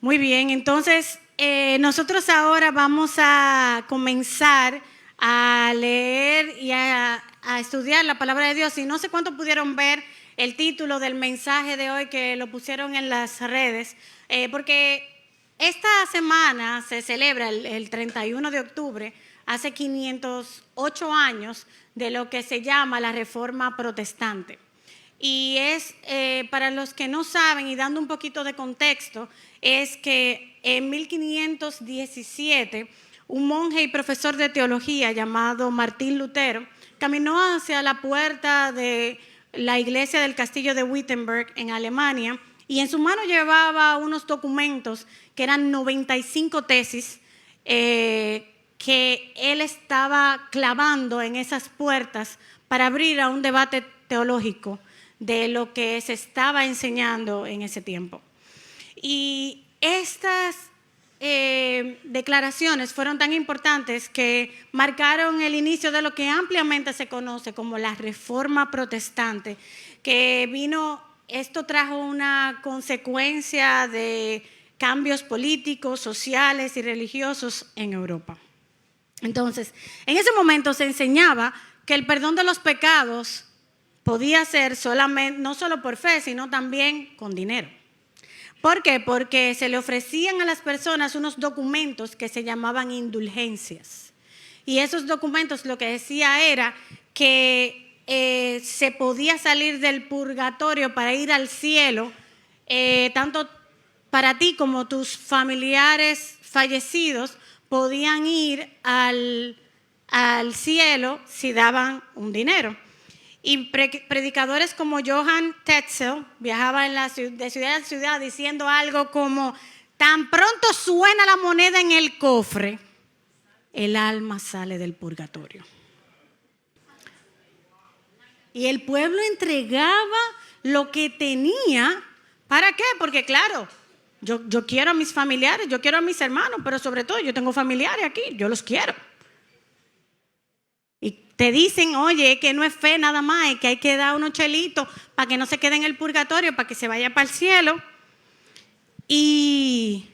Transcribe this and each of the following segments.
Muy bien, entonces nosotros ahora vamos a comenzar a leer y a estudiar la palabra de Dios. Y no sé cuántos pudieron ver el título del mensaje de hoy que lo pusieron en las redes, porque esta semana se celebra el 31 de octubre, hace 508 años, de lo que se llama la Reforma Protestante. Y es, para los que no saben y dando un poquito de contexto, es que en 1517 un monje y profesor de teología llamado Martín Lutero caminó hacia la puerta de la iglesia del castillo de Wittenberg en Alemania y en su mano llevaba unos documentos que eran 95 tesis que él estaba clavando en esas puertas para abrir a un debate teológico de lo que se estaba enseñando en ese tiempo. Y estas declaraciones fueron tan importantes que marcaron el inicio de lo que ampliamente se conoce como la Reforma Protestante, que esto trajo una consecuencia de cambios políticos, sociales y religiosos en Europa. Entonces, en ese momento se enseñaba que el perdón de los pecados podía ser solamente, no solo por fe, sino también con dinero. ¿Por qué? Porque se le ofrecían a las personas unos documentos que se llamaban indulgencias. Y esos documentos lo que decía era que se podía salir del purgatorio para ir al cielo, tanto para ti como tus familiares fallecidos podían ir al cielo si daban un dinero. Y predicadores como Johann Tetzel viajaban de ciudad en ciudad diciendo algo como: tan pronto suena la moneda en el cofre, el alma sale del purgatorio. Y el pueblo entregaba lo que tenía. ¿Para qué? Porque claro, yo quiero a mis familiares, yo quiero a mis hermanos, pero sobre todo yo tengo familiares aquí, yo los quiero. Te dicen, oye, que no es fe nada más, es que hay que dar unos chelitos para que no se quede en el purgatorio, para que se vaya para el cielo. Y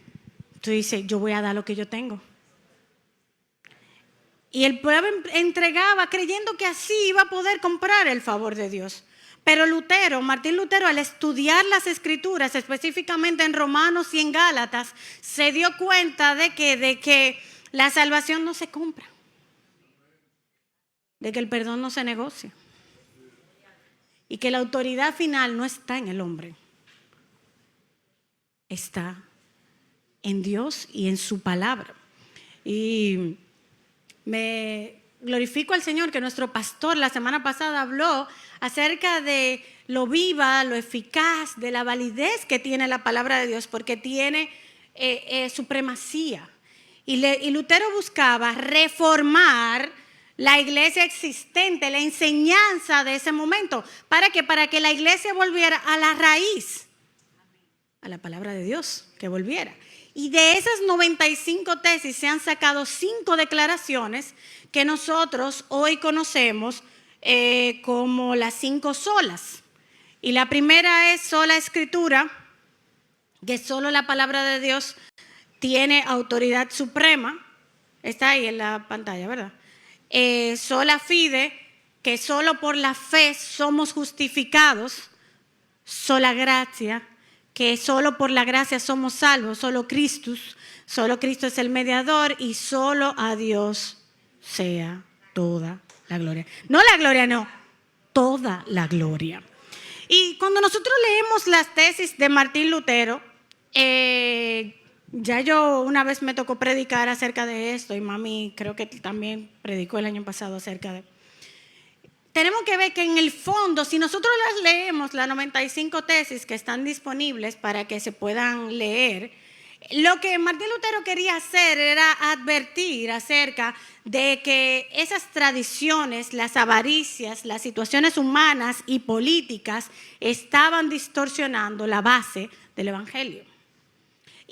tú dices, yo voy a dar lo que yo tengo. Y el pueblo entregaba creyendo que así iba a poder comprar el favor de Dios. Pero Martín Lutero, al estudiar las Escrituras, específicamente en Romanos y en Gálatas, se dio cuenta de que la salvación no se compra, de que el perdón no se negocia y que la autoridad final no está en el hombre, está en Dios y en su palabra. Y me glorifico al Señor que nuestro pastor la semana pasada habló acerca de lo viva, lo eficaz, de la validez que tiene la palabra de Dios, porque tiene supremacía. Y Lutero buscaba reformar la iglesia existente, la enseñanza de ese momento. ¿Para qué? Para que la iglesia volviera a la raíz, a la palabra de Dios, que volviera. Y de esas 95 tesis se han sacado 5 declaraciones que nosotros hoy conocemos como las 5 solas. Y la primera es sola escritura, que solo la palabra de Dios tiene autoridad suprema. Está ahí en la pantalla, ¿verdad? Sola fide, que solo por la fe somos justificados. Sola gracia, que solo por la gracia somos salvos. Solo Cristo es el mediador, y solo a Dios sea toda la gloria. No la gloria, no, toda la gloria. Y cuando nosotros leemos las tesis de Martín Lutero, ya yo una vez me tocó predicar acerca de esto, y mami creo que también predicó el año pasado acerca de... Tenemos que ver que en el fondo, si nosotros las leemos, las 95 tesis que están disponibles para que se puedan leer, lo que Martín Lutero quería hacer era advertir acerca de que esas tradiciones, las avaricias, las situaciones humanas y políticas estaban distorsionando la base del evangelio.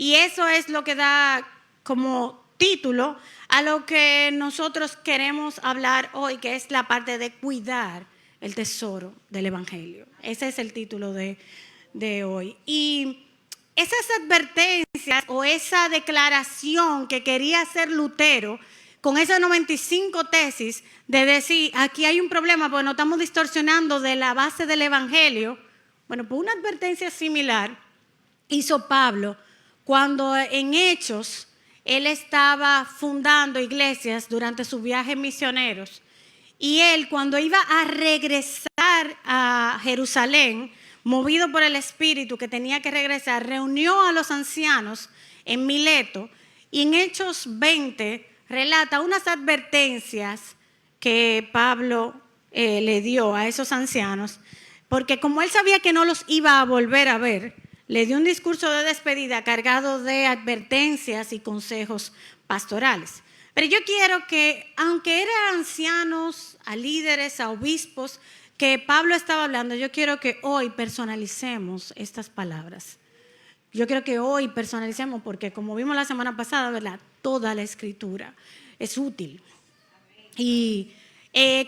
Y eso es lo que da como título a lo que nosotros queremos hablar hoy, que es la parte de cuidar el tesoro del evangelio. Ese es el título de hoy. Y esas advertencias o esa declaración que quería hacer Lutero con esas 95 tesis de decir, aquí hay un problema porque nos estamos distorsionando de la base del evangelio. Bueno, pues una advertencia similar hizo Pablo cuando en Hechos él estaba fundando iglesias durante sus viajes misioneros. Y él, cuando iba a regresar a Jerusalén, movido por el Espíritu que tenía que regresar, reunió a los ancianos en Mileto y en Hechos 20 relata unas advertencias que Pablo le dio a esos ancianos, porque como él sabía que no los iba a volver a ver, le dio un discurso de despedida cargado de advertencias y consejos pastorales. Pero yo quiero que, aunque eran ancianos, a líderes, a obispos, que Pablo estaba hablando, yo quiero que hoy personalicemos estas palabras. Yo quiero que hoy personalicemos, porque como vimos la semana pasada, ¿verdad? Toda la escritura es útil. Y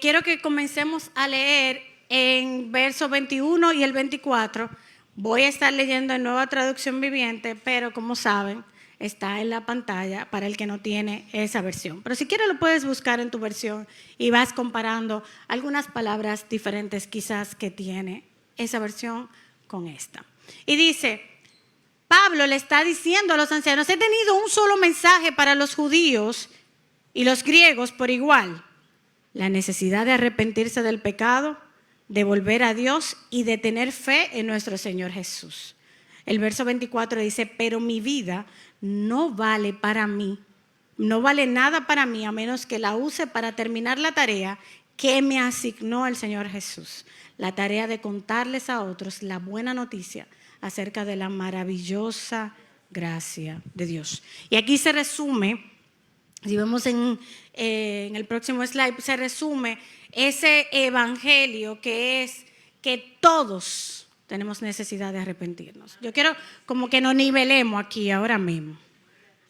quiero que comencemos a leer en versos 21 y el 24. Voy a estar leyendo en Nueva Traducción Viviente, pero como saben, está en la pantalla para el que no tiene esa versión. Pero si quieres lo puedes buscar en tu versión y vas comparando algunas palabras diferentes quizás que tiene esa versión con esta. Y dice, Pablo le está diciendo a los ancianos, he tenido un solo mensaje para los judíos y los griegos por igual. La necesidad de arrepentirse del pecado, de volver a Dios y de tener fe en nuestro Señor Jesús. El verso 24 dice, pero mi vida no vale para mí, no vale nada para mí a menos que la use para terminar la tarea que me asignó el Señor Jesús. La tarea de contarles a otros la buena noticia acerca de la maravillosa gracia de Dios. Y aquí se resume, si vemos en el próximo slide, se resume ese evangelio que es que todos tenemos necesidad de arrepentirnos. Yo quiero como que nos nivelemos aquí ahora mismo.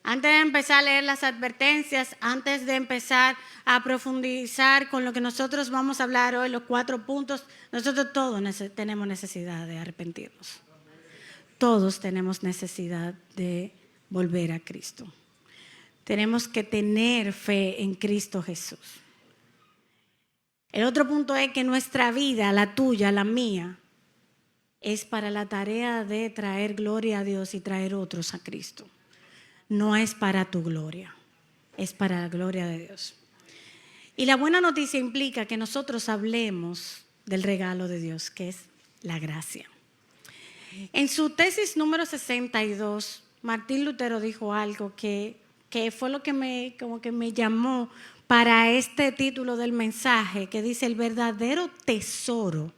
Antes de empezar a leer las advertencias, antes de empezar a profundizar con lo que nosotros vamos a hablar hoy, los 4 puntos, nosotros todos tenemos necesidad de arrepentirnos. Todos tenemos necesidad de volver a Cristo. Tenemos que tener fe en Cristo Jesús. El otro punto es que nuestra vida, la tuya, la mía, es para la tarea de traer gloria a Dios y traer otros a Cristo. No es para tu gloria, es para la gloria de Dios. Y la buena noticia implica que nosotros hablemos del regalo de Dios, que es la gracia. En su tesis número 62, Martín Lutero dijo algo que fue lo que me llamó para este título del mensaje, que dice: el verdadero tesoro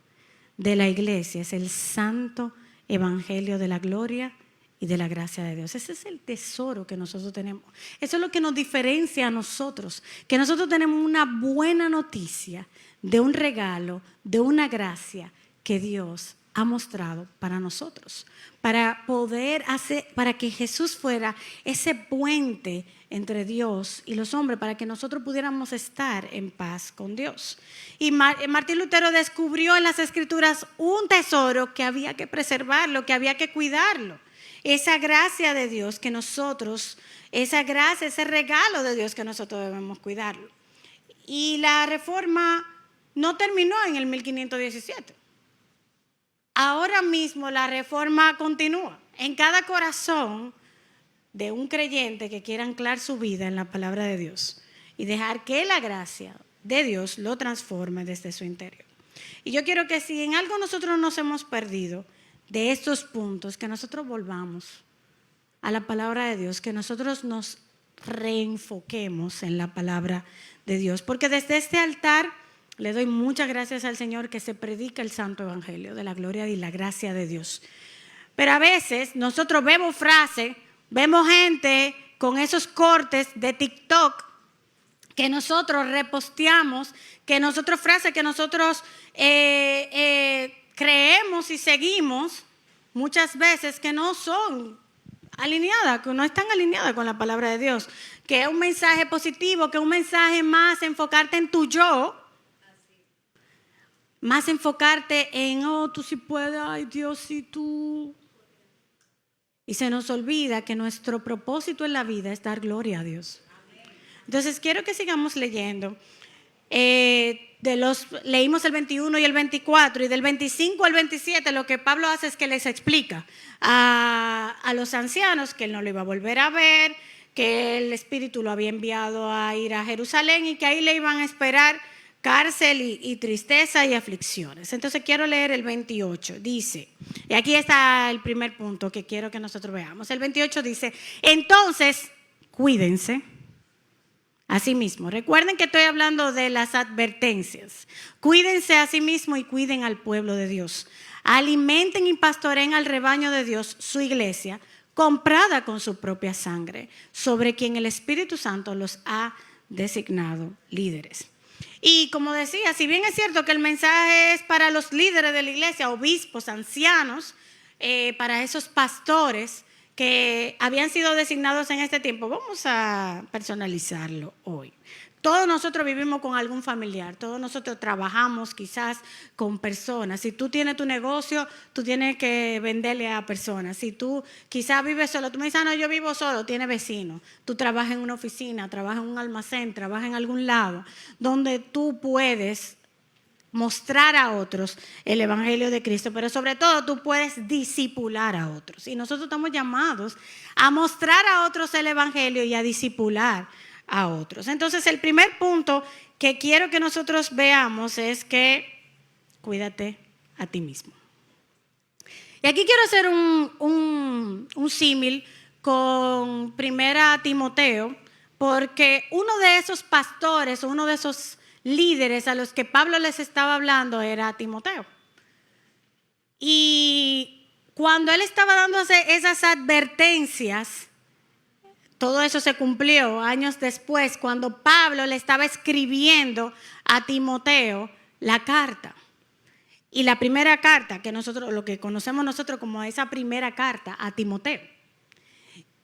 de la iglesia es el santo evangelio de la gloria y de la gracia de Dios. Ese es el tesoro que nosotros tenemos. Eso es lo que nos diferencia a nosotros, que nosotros tenemos una buena noticia de un regalo, de una gracia que Dios ha mostrado para nosotros, para poder hacer, para que Jesús fuera ese puente entre Dios y los hombres, para que nosotros pudiéramos estar en paz con Dios. Y Martín Lutero descubrió en las Escrituras un tesoro que había que preservarlo, que había que cuidarlo. Esa gracia de Dios que nosotros, esa gracia, ese regalo de Dios que nosotros debemos cuidarlo. Y la reforma no terminó en el 1517. Ahora mismo la reforma continúa en cada corazón de un creyente que quiera anclar su vida en la palabra de Dios y dejar que la gracia de Dios lo transforme desde su interior. Y yo quiero que si en algo nosotros nos hemos perdido de estos puntos, que nosotros volvamos a la palabra de Dios, que nosotros nos reenfoquemos en la palabra de Dios, porque desde este altar le doy muchas gracias al Señor que se predica el santo evangelio de la gloria y la gracia de Dios. Pero a veces nosotros vemos frases, vemos gente con esos cortes de TikTok que nosotros reposteamos, que nosotros frases que nosotros creemos y seguimos muchas veces que no son alineadas, que no están alineadas con la palabra de Dios, que es un mensaje positivo, que es un mensaje más enfocarte en tu yo, más enfocarte en, oh, tú sí puedes, ay Dios, sí tú. y se nos olvida que nuestro propósito en la vida es dar gloria a Dios. Entonces quiero que sigamos leyendo. Leímos el 21 y el 24, y del 25 al 27 lo que Pablo hace es que les explica a los ancianos que él no lo iba a volver a ver, que el Espíritu lo había enviado a ir a Jerusalén y que ahí le iban a esperar cárcel y tristeza y aflicciones. Entonces quiero leer el 28, dice, y aquí está el primer punto que quiero que nosotros veamos. El 28 dice, entonces cuídense. Asimismo, recuerden que estoy hablando de las advertencias. Cuídense a sí mismo y cuiden al pueblo de Dios. Alimenten y pastoreen al rebaño de Dios, su iglesia, comprada con su propia sangre, sobre quien el Espíritu Santo los ha designado líderes. Y como decía, si bien es cierto que el mensaje es para los líderes de la iglesia, obispos, ancianos, para esos pastores que habían sido designados en este tiempo, vamos a personalizarlo hoy. Todos nosotros vivimos con algún familiar, todos nosotros trabajamos quizás con personas. Si tú tienes tu negocio, tú tienes que venderle a personas. Si tú quizás vives solo, tú me dices, no, yo vivo solo, tienes vecinos. Tú trabajas en una oficina, trabajas en un almacén, trabajas en algún lado donde tú puedes mostrar a otros el evangelio de Cristo, pero sobre todo tú puedes discipular a otros. Y nosotros estamos llamados a mostrar a otros el evangelio y a discipular a otros. Entonces, el primer punto que quiero que nosotros veamos es que cuídate a ti mismo. Y aquí quiero hacer un símil con 1 Timoteo, porque uno de esos pastores, uno de esos líderes a los que Pablo les estaba hablando era Timoteo. Y cuando él estaba dándose esas advertencias, todo eso se cumplió años después, cuando Pablo le estaba escribiendo a Timoteo la carta. Y la primera carta, que nosotros, lo que conocemos nosotros como esa primera carta a Timoteo.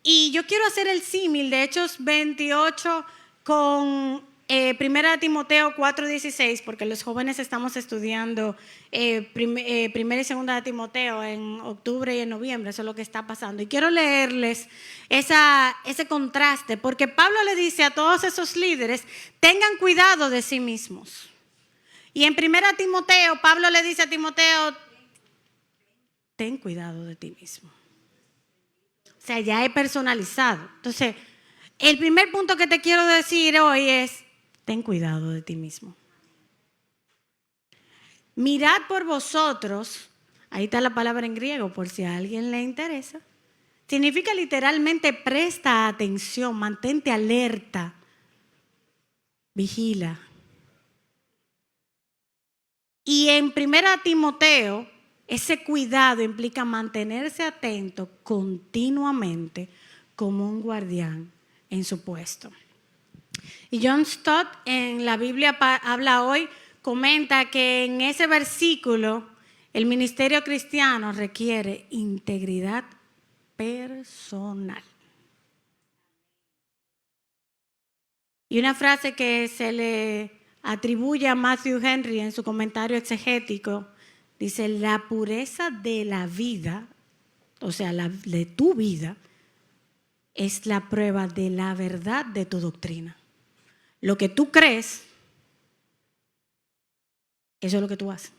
Y yo quiero hacer el símil de Hechos 28 con 1 Timoteo 4:16, porque los jóvenes estamos estudiando 1 y 2 de Timoteo en octubre y en noviembre, eso es lo que está pasando. Y quiero leerles ese contraste, porque Pablo le dice a todos esos líderes, tengan cuidado de sí mismos. Y en 1 Timoteo, Pablo le dice a Timoteo, ten cuidado de ti mismo. O sea, ya es personalizado. Entonces, el primer punto que te quiero decir hoy es, ten cuidado de ti mismo. Mirad por vosotros, ahí está la palabra en griego por si a alguien le interesa. Significa literalmente presta atención, mantente alerta, vigila. Y en 1 Timoteo, ese cuidado implica mantenerse atento continuamente como un guardián en su puesto. Y John Stott en la Biblia habla hoy, comenta que en ese versículo el ministerio cristiano requiere integridad personal. Y una frase que se le atribuye a Matthew Henry en su comentario exegético, dice, la pureza de la vida, o sea, de tu vida, es la prueba de la verdad de tu doctrina. Lo que tú crees, eso es lo que tú haces.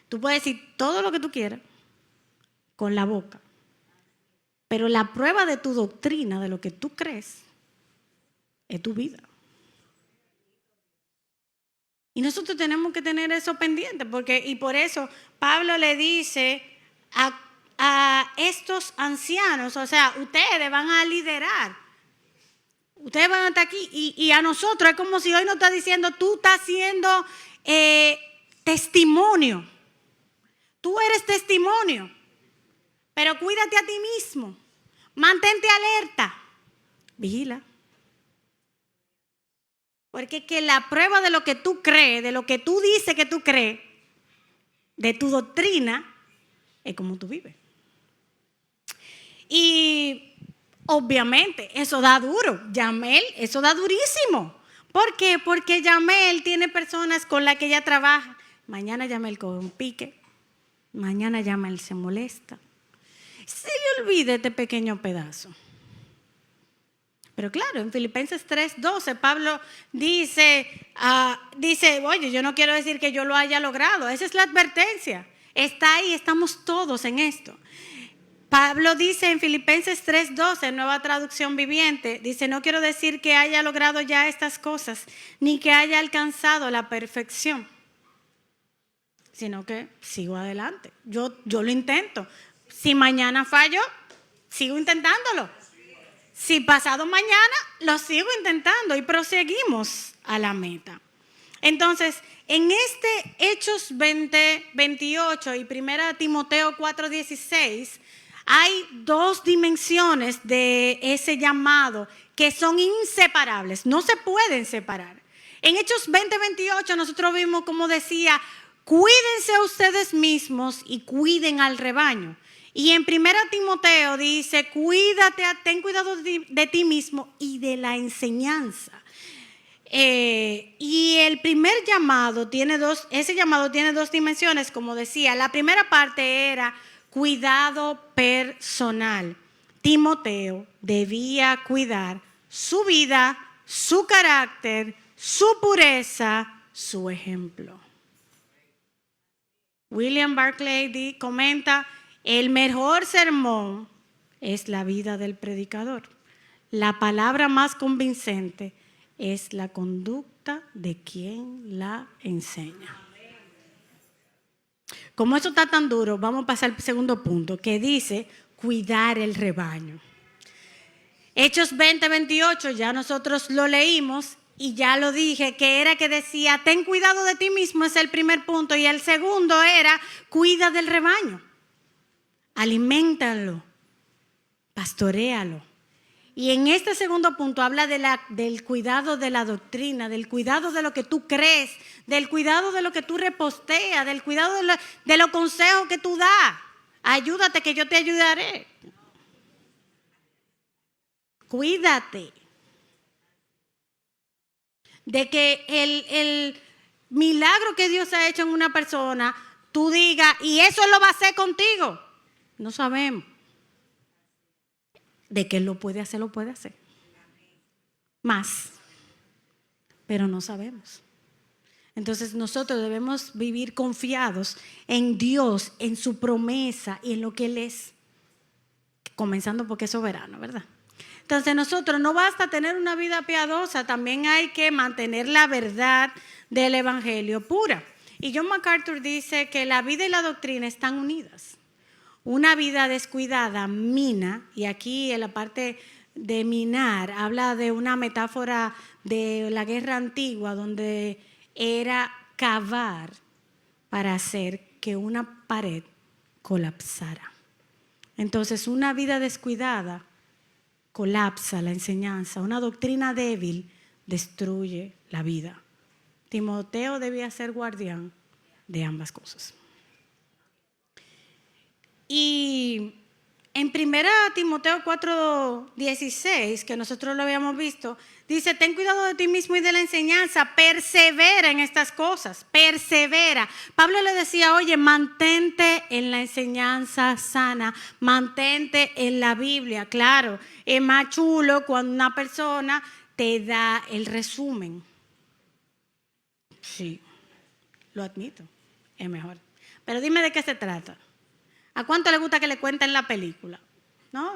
Tú puedes decir todo lo que tú quieras con la boca, pero la prueba de tu doctrina, de lo que tú crees, es tu vida. Y nosotros tenemos que tener eso pendiente, y por eso Pablo le dice a estos ancianos, o sea, ustedes van a liderar, ustedes van a estar aquí, y a nosotros es como si hoy nos está diciendo, tú estás haciendo testimonio, tú eres testimonio, pero cuídate a ti mismo, mantente alerta, vigila. Porque es que la prueba de lo que tú crees, de lo que tú dices que tú crees, de tu doctrina, es como tú vives. Y obviamente eso da duro. Yamel, eso da durísimo. ¿Por qué? Porque Yamel tiene personas con las que ella trabaja. Mañana Yamel coge un pique. Mañana Yamel se molesta. se le olvide este pequeño pedazo. Pero claro, en Filipenses 3:12 Pablo dice, oye, yo no quiero decir que yo lo haya logrado. Esa es la advertencia. Está ahí, estamos todos en esto. Pablo dice en Filipenses 3:12, nueva traducción viviente, dice, no quiero decir que haya logrado ya estas cosas, ni que haya alcanzado la perfección, sino que sigo adelante. Yo lo intento. Si mañana fallo, sigo intentándolo. Si pasado mañana, lo sigo intentando y proseguimos a la meta. Entonces, en este Hechos 20:28 y 1 Timoteo 4:16, hay dos dimensiones de ese llamado que son inseparables, no se pueden separar. En Hechos 20:28 nosotros vimos como decía, cuídense a ustedes mismos y cuiden al rebaño. Y en 1 Timoteo dice, ten cuidado de ti mismo y de la enseñanza. Y el primer llamado ese llamado tiene dos dimensiones, como decía. La primera parte era cuidado personal. Timoteo debía cuidar su vida, su carácter, su pureza, su ejemplo. William Barclay comenta, el mejor sermón es la vida del predicador. La palabra más convincente es la conducta de quien la enseña. Como eso está tan duro, vamos a pasar al segundo punto, que dice cuidar el rebaño. Hechos 20:28, ya nosotros lo leímos y ya lo dije, que era que decía, ten cuidado de ti mismo, es el primer punto. Y el segundo era, cuida del rebaño. Aliméntalo, pastoréalo. Y en este segundo punto habla del cuidado de la doctrina, del cuidado de lo que tú crees, del cuidado de lo que tú reposteas, del cuidado de los consejos que tú das. Ayúdate que yo te ayudaré. Cuídate de que el milagro que Dios ha hecho en una persona, tú digas, y eso lo va a hacer contigo. No sabemos. De que Él lo puede hacer, lo puede hacer. Más. Pero no sabemos. Entonces nosotros debemos vivir confiados en Dios, en su promesa y en lo que Él es. Comenzando porque es soberano, ¿verdad? Entonces nosotros no basta tener una vida piadosa, también hay que mantener la verdad del evangelio pura. Y John MacArthur dice que la vida y la doctrina están unidas. Una vida descuidada mina, y aquí en la parte de minar habla de una metáfora de la guerra antigua donde era cavar para hacer que una pared colapsara. Entonces una vida descuidada colapsa la enseñanza, una doctrina débil destruye la vida. Timoteo debía ser guardián de ambas cosas. Y en 1 Timoteo 4:16, que nosotros lo habíamos visto, dice, ten cuidado de ti mismo y de la enseñanza, persevera en estas cosas, persevera. Pablo le decía, oye, mantente en la enseñanza sana, mantente en la Biblia. Claro, es más chulo cuando una persona te da el resumen. Sí, lo admito, es mejor. Pero dime de qué se trata. ¿A cuánto le gusta que le cuenten la película? No,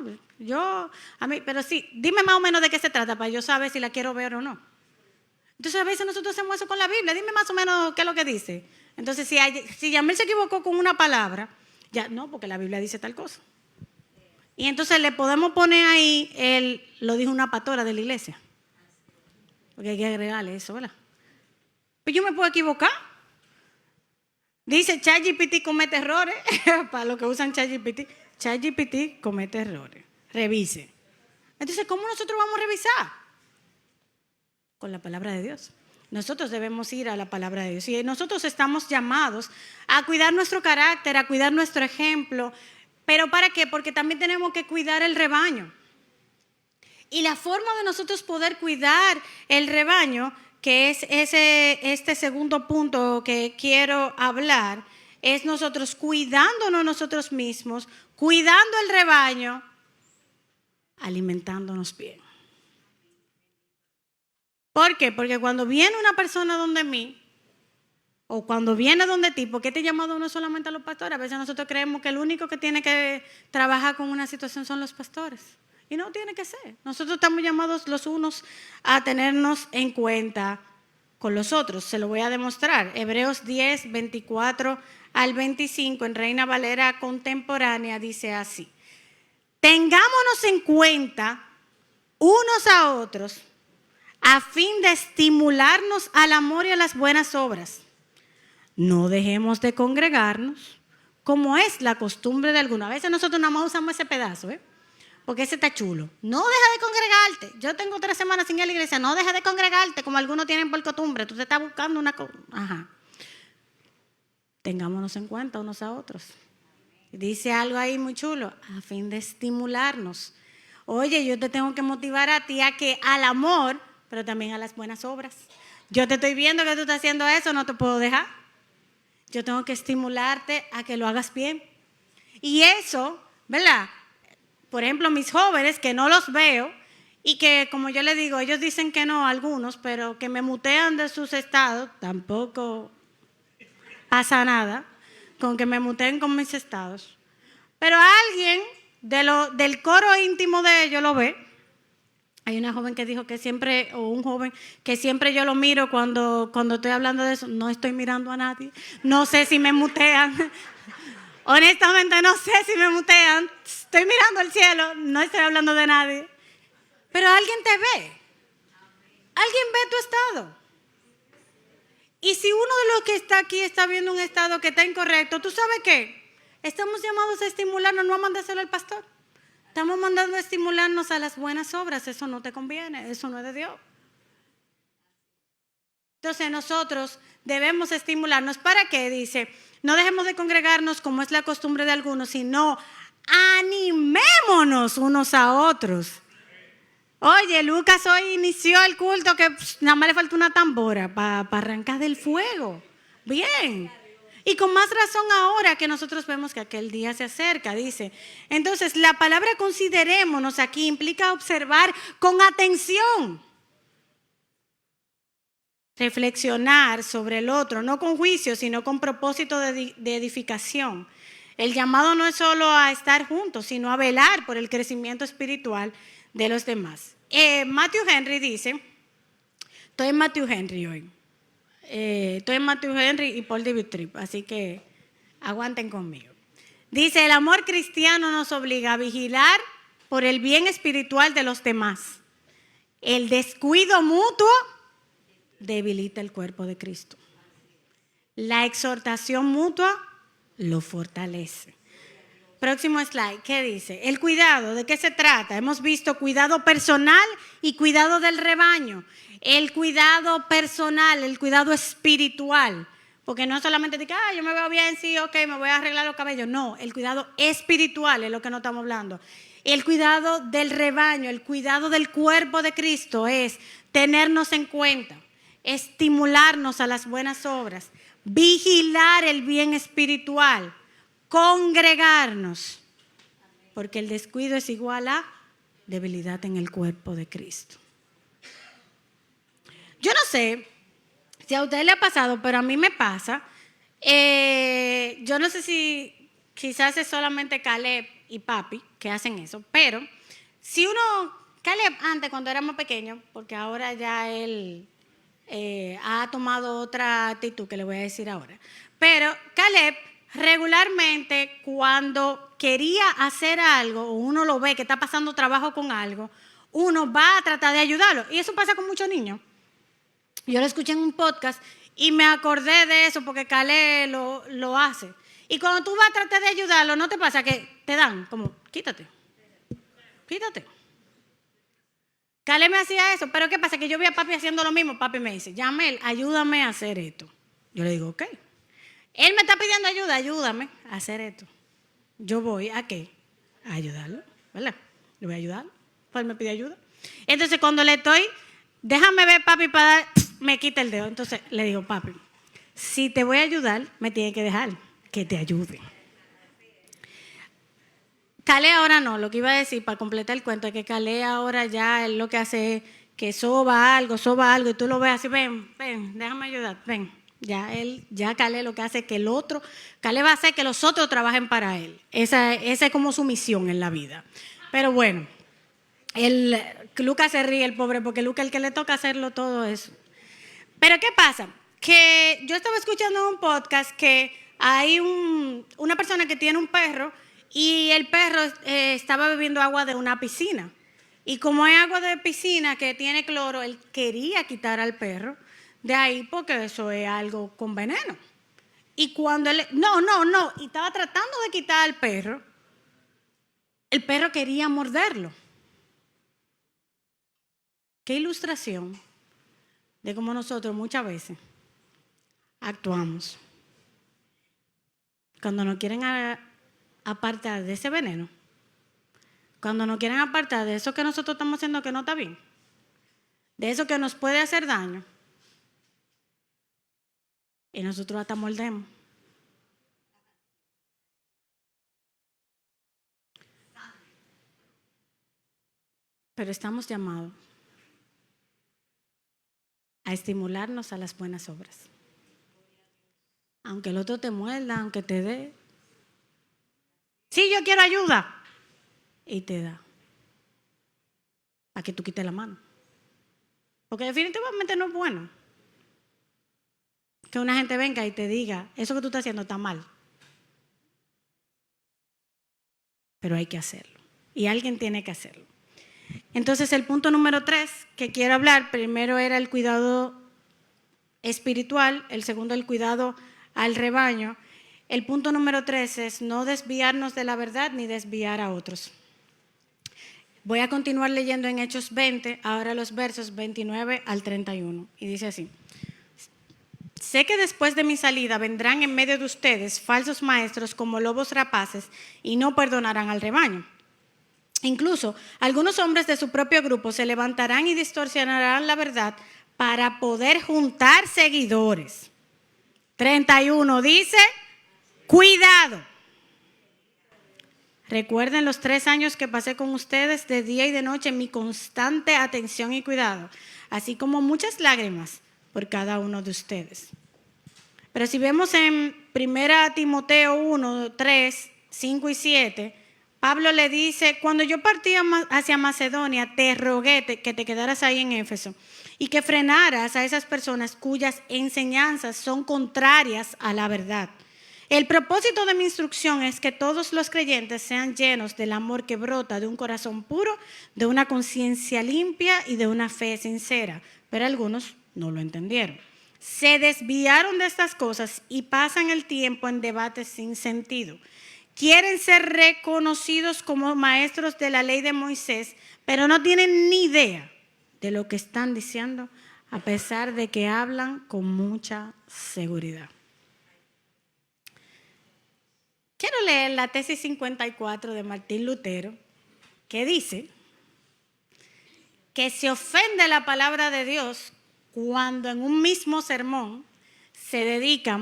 pero sí, dime más o menos de qué se trata para yo saber si la quiero ver o no. Entonces a veces nosotros hacemos eso con la Biblia, dime más o menos qué es lo que dice. Entonces si Yamil se equivocó con una palabra, ya no, porque la Biblia dice tal cosa. Y entonces le podemos poner ahí, lo dijo una pastora de la iglesia. Porque hay que agregarle eso, ¿verdad? Pues yo me puedo equivocar. Dice, ChatGPT comete errores. Para los que usan ChatGPT, ChatGPT comete errores. Revise. Entonces, ¿cómo nosotros vamos a revisar? Con la palabra de Dios. Nosotros debemos ir a la palabra de Dios. Y nosotros estamos llamados a cuidar nuestro carácter, a cuidar nuestro ejemplo. ¿Pero para qué? Porque también tenemos que cuidar el rebaño. Y la forma de nosotros poder cuidar el rebaño, que es este segundo punto que quiero hablar, es nosotros cuidándonos nosotros mismos, cuidando el rebaño, alimentándonos bien. ¿Por qué? Porque cuando viene una persona donde mí, o cuando viene donde ti, ¿por qué te he llamado no solamente a los pastores? A veces nosotros creemos que el único que tiene que trabajar con una situación son los pastores. Y no tiene que ser. Nosotros estamos llamados los unos a tenernos en cuenta con los otros. Se lo voy a demostrar. Hebreos 10, 24 al 25 en Reina Valera Contemporánea dice así: tengámonos en cuenta unos a otros a fin de estimularnos al amor y a las buenas obras. No dejemos de congregarnos, como es la costumbre de algunos. A veces nosotros nada más usamos ese pedazo, porque ese está chulo. No deja de congregarte. Yo tengo 3 semanas sin ir a la iglesia. No deja de congregarte, como algunos tienen por costumbre. Tú te estás buscando una cosa. Ajá. Tengámonos en cuenta unos a otros. Dice algo ahí muy chulo, a fin de estimularnos. Oye, yo te tengo que motivar a ti al amor, pero también a las buenas obras. Yo te estoy viendo que tú estás haciendo eso, no te puedo dejar. Yo tengo que estimularte a que lo hagas bien. Y eso, ¿verdad? Por ejemplo, mis jóvenes que no los veo y que, como yo les digo, ellos dicen que no, algunos, pero que me mutean de sus estados, tampoco pasa nada con que me muteen con mis estados. Pero alguien del coro íntimo de ellos lo ve. Hay una joven que dijo que siempre, o un joven, que siempre yo lo miro cuando estoy hablando de eso. No estoy mirando a nadie. No sé si me mutean. Honestamente no sé si me mutean. Estoy mirando al cielo, no estoy hablando de nadie. Pero alguien te ve. Alguien ve tu estado. Y si uno de los que está aquí está viendo un estado que está incorrecto, ¿tú sabes qué? Estamos llamados a estimularnos, no a mandárselo al pastor. Estamos mandando a estimularnos a las buenas obras. Eso no te conviene, eso no es de Dios. Entonces nosotros debemos estimularnos. ¿Para qué? Dice, no dejemos de congregarnos como es la costumbre de algunos, sino animémonos unos a otros. Oye, Lucas hoy inició el culto que nada más le falta una tambora para arrancar del fuego. Bien. Y con más razón ahora que nosotros vemos que aquel día se acerca, dice. Entonces, la palabra considerémonos aquí implica observar con atención. Reflexionar sobre el otro, no con juicio, sino con propósito de edificación. El llamado no es solo a estar juntos, sino a velar por el crecimiento espiritual de los demás. Matthew Henry dice, estoy en Matthew Henry hoy. Estoy en Matthew Henry y Paul David Tripp, así que aguanten conmigo. Dice, el amor cristiano nos obliga a vigilar por el bien espiritual de los demás. El descuido mutuo debilita el cuerpo de Cristo. La exhortación mutua lo fortalece. Próximo slide, ¿qué dice? El cuidado, ¿de qué se trata? Hemos visto cuidado personal y cuidado del rebaño. El cuidado personal, el cuidado espiritual. Porque no solamente de que, yo me veo bien, sí, ok, me voy a arreglar los cabellos. No, el cuidado espiritual es lo que no estamos hablando. El cuidado del rebaño, el cuidado del cuerpo de Cristo es tenernos en cuenta, estimularnos a las buenas obras, vigilar el bien espiritual, congregarnos, porque el descuido es igual a debilidad en el cuerpo de Cristo. Yo no sé si a usted le ha pasado, pero a mí me pasa. Yo no sé si quizás es solamente Caleb y Papi que hacen eso, pero si Caleb antes cuando era más pequeño, porque ahora ya él ha tomado otra actitud que le voy a decir ahora, pero Caleb regularmente cuando quería hacer algo o uno lo ve que está pasando trabajo con algo, uno va a tratar de ayudarlo. Y eso pasa con muchos niños. Yo lo escuché en un podcast y me acordé de eso porque Caleb lo hace. Y cuando tú vas a tratar de ayudarlo, ¿no te pasa que te dan como, quítate? Caleb me hacía eso, pero ¿qué pasa? Que yo vi a Papi haciendo lo mismo. Papi me dice, Yamel, ayúdame a hacer esto. Yo le digo, ok. Él me está pidiendo ayuda, ayúdame a hacer esto. Yo voy a qué? A ayudarlo, ¿verdad? Le voy a ayudar, pues él me pide ayuda. Entonces cuando le estoy, déjame ver, Papi, para dar, me quita el dedo. Entonces le digo, Papi, si te voy a ayudar, me tienes que dejar que te ayude. Calé ahora no, lo que iba a decir para completar el cuento es que Calé ahora ya él lo que hace es que soba algo y tú lo ves así, ven, déjame ayudar, ven. Ya Calé lo que hace es que Calé va a hacer que los otros trabajen para él. Esa es como su misión en la vida. Pero bueno, Lucas se ríe, el pobre, porque Lucas es el que le toca hacerlo todo eso. Pero ¿qué pasa? Que yo estaba escuchando un podcast que hay una persona que tiene un perro y el perro estaba bebiendo agua de una piscina. Y como es agua de piscina que tiene cloro, él quería quitar al perro de ahí porque eso es algo con veneno. Y cuando él, y estaba tratando de quitar al perro, el perro quería morderlo. Qué ilustración de cómo nosotros muchas veces actuamos. Cuando nos quieren apartar de ese veneno, cuando nos quieren apartar de eso que nosotros estamos haciendo que no está bien, de eso que nos puede hacer daño, y nosotros hasta mordemos. Pero estamos llamados a estimularnos a las buenas obras. Aunque el otro te muerda, aunque te dé. Sí, yo quiero ayuda. Y te da. Para que tú quites la mano. Porque definitivamente no es bueno que una gente venga y te diga, eso que tú estás haciendo está mal. Pero hay que hacerlo. Y alguien tiene que hacerlo. Entonces el punto número 3 que quiero hablar, primero era el cuidado espiritual, el segundo el cuidado al rebaño. El punto número 3 es no desviarnos de la verdad ni desviar a otros. Voy a continuar leyendo en Hechos 20, ahora los versos 29 al 31. Y dice así: sé que después de mi salida vendrán en medio de ustedes falsos maestros como lobos rapaces y no perdonarán al rebaño. Incluso algunos hombres de su propio grupo se levantarán y distorsionarán la verdad para poder juntar seguidores. 31 dice, cuidado. Recuerden los 3 años que pasé con ustedes de día y de noche en mi constante atención y cuidado, así como muchas lágrimas por cada uno de ustedes. Pero si vemos en 1 Timoteo 1, 3, 5 y 7, Pablo le dice, cuando yo partí hacia Macedonia, te rogué que te quedaras ahí en Éfeso y que frenaras a esas personas cuyas enseñanzas son contrarias a la verdad. El propósito de mi instrucción es que todos los creyentes sean llenos del amor que brota de un corazón puro, de una conciencia limpia y de una fe sincera. Pero algunos no lo entendieron. Se desviaron de estas cosas y pasan el tiempo en debates sin sentido. Quieren ser reconocidos como maestros de la ley de Moisés, pero no tienen ni idea de lo que están diciendo, a pesar de que hablan con mucha seguridad. Quiero leer la tesis 54 de Martín Lutero, que dice que se ofende la palabra de Dios cuando en un mismo sermón se dedica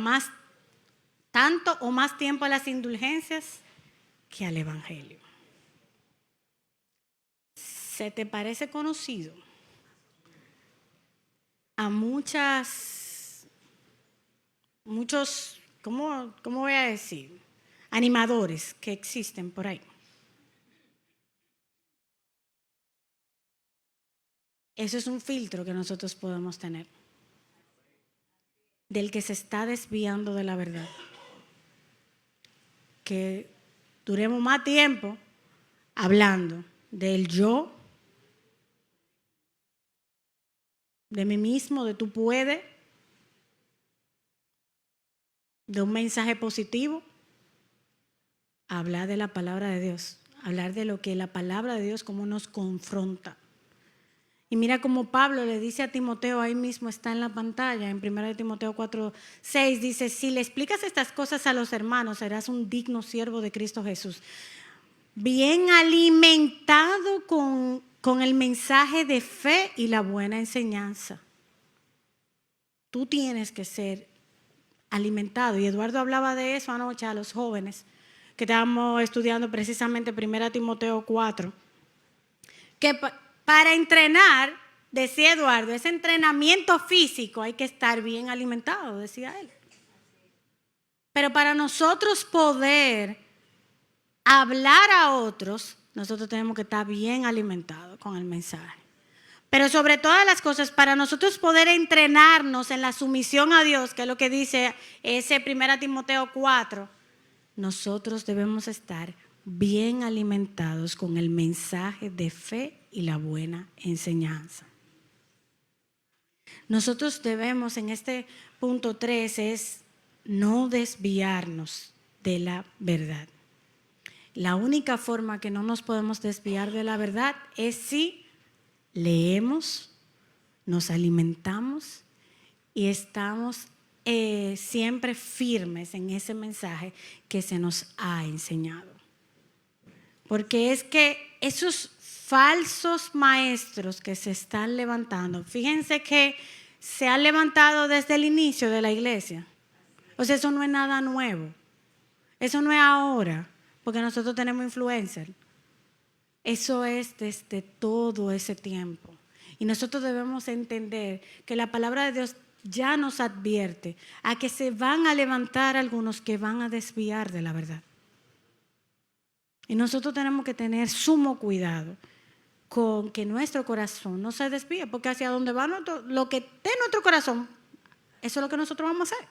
tanto o más tiempo a las indulgencias que al evangelio. ¿Se te parece conocido a muchos, ¿cómo voy a decir? Animadores que existen por ahí? Eso es un filtro que nosotros podemos tener, del que se está desviando de la verdad. Que duremos más tiempo hablando del yo, de mí mismo, de tú puedes, de un mensaje positivo, hablar de la palabra de Dios, hablar de lo que la palabra de Dios como nos confronta. Y mira cómo Pablo le dice a Timoteo, ahí mismo está en la pantalla, en 1 Timoteo 4:6, dice, si le explicas estas cosas a los hermanos, serás un digno siervo de Cristo Jesús, bien alimentado con el mensaje de fe y la buena enseñanza. Tú tienes que ser alimentado, y Eduardo hablaba de eso anoche a los jóvenes, que estábamos estudiando precisamente 1 Timoteo 4, que para entrenar, decía Eduardo, ese entrenamiento físico hay que estar bien alimentado, decía él. Pero para nosotros poder hablar a otros, nosotros tenemos que estar bien alimentados con el mensaje. Pero sobre todas las cosas, para nosotros poder entrenarnos en la sumisión a Dios, que es lo que dice ese 1 Timoteo 4, nosotros debemos estar bien alimentados con el mensaje de fe y la buena enseñanza. Nosotros debemos, en este punto 3, es no desviarnos de la verdad. La única forma que no nos podemos desviar de la verdad es si leemos, nos alimentamos y estamos siempre firmes en ese mensaje que se nos ha enseñado. Porque es que esos falsos maestros que se están levantando, fíjense que se han levantado desde el inicio de la iglesia. O sea, eso no es nada nuevo. Eso no es ahora, porque nosotros tenemos influencers. Eso es desde todo ese tiempo. Y nosotros debemos entender que la palabra de Dios ya nos advierte a que se van a levantar algunos que van a desviar de la verdad. Y nosotros tenemos que tener sumo cuidado con que nuestro corazón no se desvíe, porque hacia donde va lo que esté en nuestro corazón, eso es lo que nosotros vamos a hacer.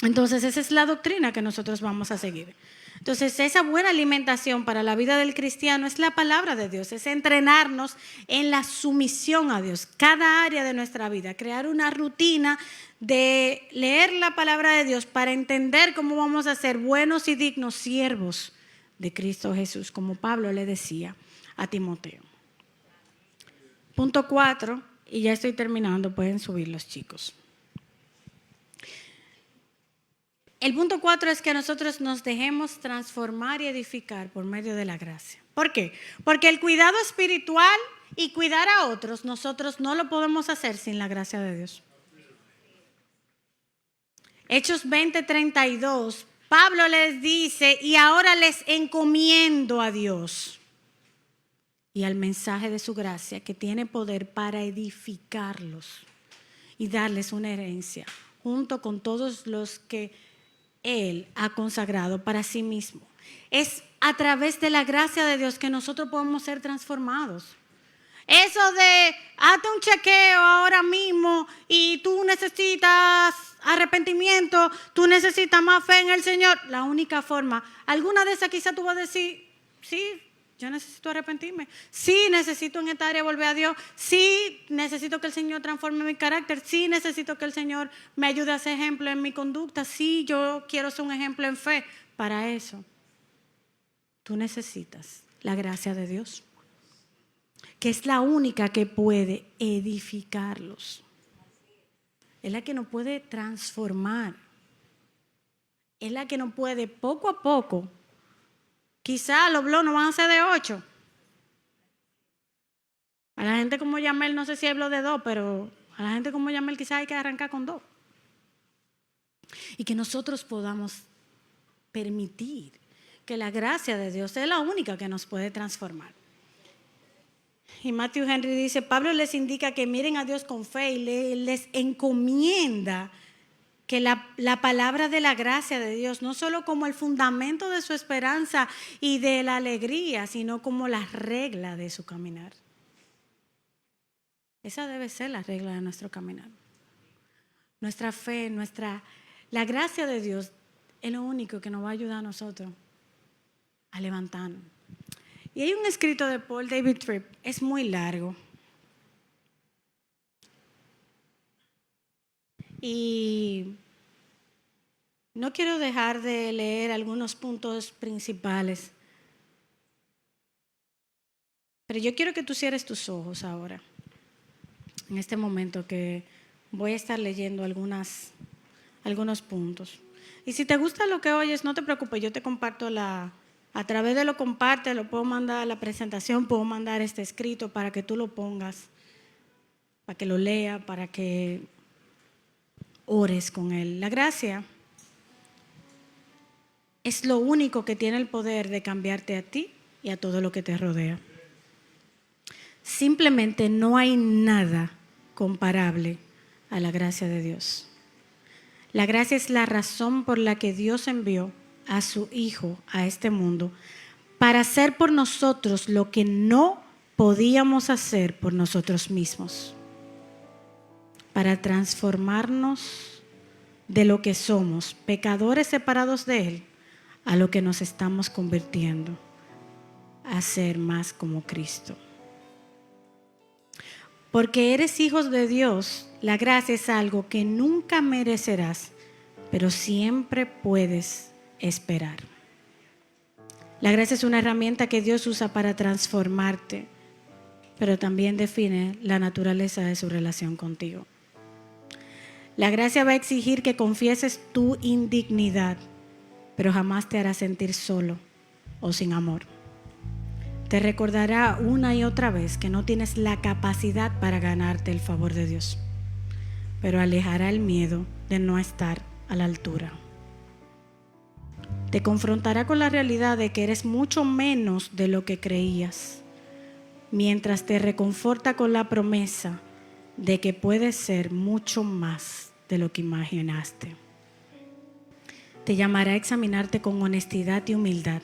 Entonces esa es la doctrina que nosotros vamos a seguir. Entonces esa buena alimentación para la vida del cristiano es la palabra de Dios, es entrenarnos en la sumisión a Dios, cada área de nuestra vida, crear una rutina de leer la palabra de Dios para entender cómo vamos a ser buenos y dignos siervos de Cristo Jesús, como Pablo le decía a Timoteo. Punto 4, y ya estoy terminando, pueden subir los chicos. El punto 4 es que nosotros nos dejemos transformar y edificar por medio de la gracia. ¿Por qué? Porque el cuidado espiritual y cuidar a otros, nosotros no lo podemos hacer sin la gracia de Dios. Hechos 20:32, Pablo les dice, y ahora les encomiendo a Dios y al mensaje de su gracia, que tiene poder para edificarlos y darles una herencia, junto con todos los que Él ha consagrado para sí mismo. Es a través de la gracia de Dios que nosotros podemos ser transformados. Eso de hazte un chequeo ahora mismo y tú necesitas arrepentimiento, tú necesitas más fe en el Señor. La única forma, alguna de esas quizás tú vas a decir, sí, yo necesito arrepentirme. Sí, necesito en esta área volver a Dios. Sí, necesito que el Señor transforme mi carácter. Sí, necesito que el Señor me ayude a ser ejemplo en mi conducta. Sí, yo quiero ser un ejemplo en fe. Para eso, tú necesitas la gracia de Dios, que es la única que puede edificarlos. Es la que nos puede transformar. Es la que nos puede poco a poco. Quizás los blogs no van a ser de 8. A la gente como Yamel, no sé si hay blog de 2, pero a la gente como Yamel quizás hay que arrancar con 2. Y que nosotros podamos permitir que la gracia de Dios es la única que nos puede transformar. Y Matthew Henry dice, Pablo les indica que miren a Dios con fe y les encomienda que la palabra de la gracia de Dios, no solo como el fundamento de su esperanza y de la alegría, sino como la regla de su caminar. Esa debe ser la regla de nuestro caminar. Nuestra fe, la gracia de Dios es lo único que nos va a ayudar a nosotros a levantarnos. Y hay un escrito de Paul David Tripp, es muy largo. Y no quiero dejar de leer algunos puntos principales. Pero yo quiero que tú cierres tus ojos ahora, en este momento que voy a estar leyendo algunos puntos. Y si te gusta lo que oyes, no te preocupes, yo te comparto a través de lo comparte, lo puedo mandar a la presentación, puedo mandar este escrito para que tú lo pongas, para que lo lea, para que ores con él. La gracia es lo único que tiene el poder de cambiarte a ti y a todo lo que te rodea. Simplemente no hay nada comparable a la gracia de Dios. La gracia es la razón por la que Dios envió a su Hijo a este mundo para hacer por nosotros lo que no podíamos hacer por nosotros mismos, para transformarnos de lo que somos, pecadores separados de Él, a lo que nos estamos convirtiendo, a ser más como Cristo. Porque eres hijos de Dios, la gracia es algo que nunca merecerás, pero siempre puedes esperar. La gracia es una herramienta que Dios usa para transformarte, pero también define la naturaleza de su relación contigo. La gracia va a exigir que confieses tu indignidad, pero jamás te hará sentir solo o sin amor. Te recordará una y otra vez que no tienes la capacidad para ganarte el favor de Dios, pero alejará el miedo de no estar a la altura. Te confrontará con la realidad de que eres mucho menos de lo que creías, mientras te reconforta con la promesa de que puedes ser mucho más de lo que imaginaste. Te llamará a examinarte con honestidad y humildad,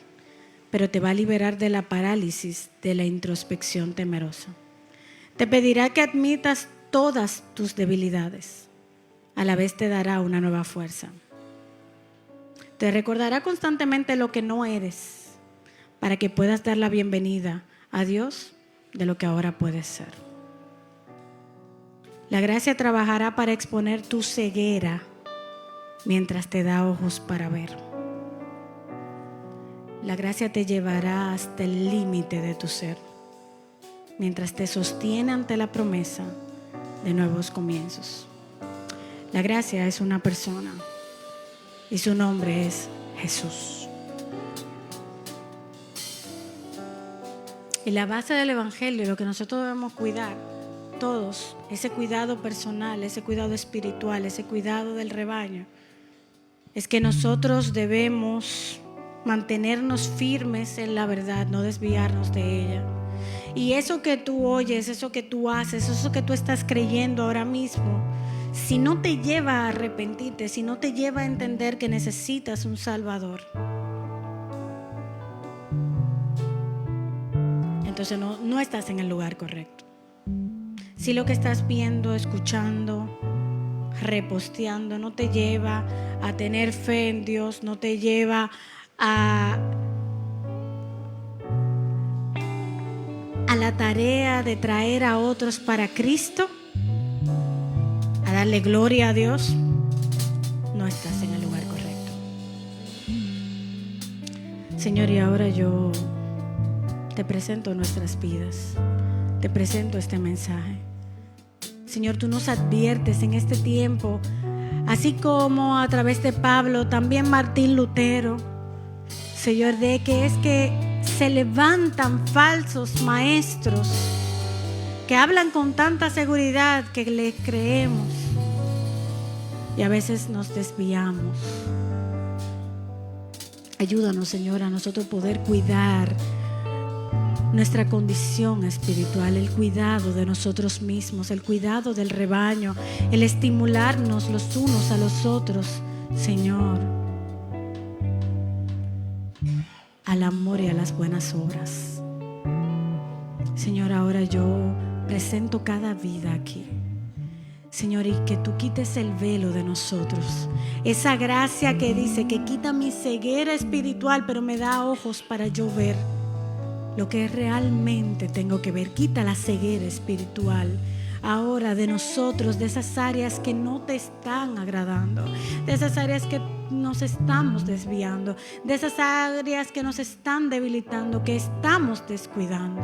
pero te va a liberar de la parálisis de la introspección temerosa. Te pedirá que admitas todas tus debilidades. A la vez te dará una nueva fuerza. Te recordará constantemente lo que no eres, para que puedas dar la bienvenida a Dios de lo que ahora puedes ser. La gracia trabajará para exponer tu ceguera mientras te da ojos para ver. La gracia te llevará hasta el límite de tu ser, mientras te sostiene ante la promesa de nuevos comienzos. La gracia es una persona y su nombre es Jesús. Y la base del Evangelio, lo que nosotros debemos cuidar, todos, ese cuidado personal, ese cuidado espiritual, ese cuidado del rebaño, es que nosotros debemos mantenernos firmes en la verdad, no desviarnos de ella. Y eso que tú oyes, eso que tú haces, eso que tú estás creyendo ahora mismo, si no te lleva a arrepentirte, si no te lleva a entender que necesitas un Salvador, entonces no estás en el lugar correcto. Si lo que estás viendo, escuchando, reposteando no te lleva a tener fe en Dios, no te lleva a la tarea de traer a otros para Cristo, a darle gloria a Dios, no estás en el lugar correcto. Señor, y ahora yo te presento nuestras vidas, te presento este mensaje. Señor, tú nos adviertes en este tiempo, así como a través de Pablo, también Martín Lutero, Señor, de que es que se levantan falsos maestros que hablan con tanta seguridad que le creemos y a veces nos desviamos. Ayúdanos, Señor, a nosotros poder cuidar nuestra condición espiritual, el cuidado de nosotros mismos, el cuidado del rebaño, el estimularnos los unos a los otros, Señor, al amor y a las buenas obras. Señor, ahora yo presento cada vida aquí, Señor, y que tú quites el velo de nosotros, esa gracia que dice que quita mi ceguera espiritual, pero me da ojos para yo ver lo que realmente tengo que ver. Quita la ceguera espiritual ahora de nosotros, de esas áreas que no te están agradando, de esas áreas que nos estamos desviando, de esas áreas que nos están debilitando, que estamos descuidando.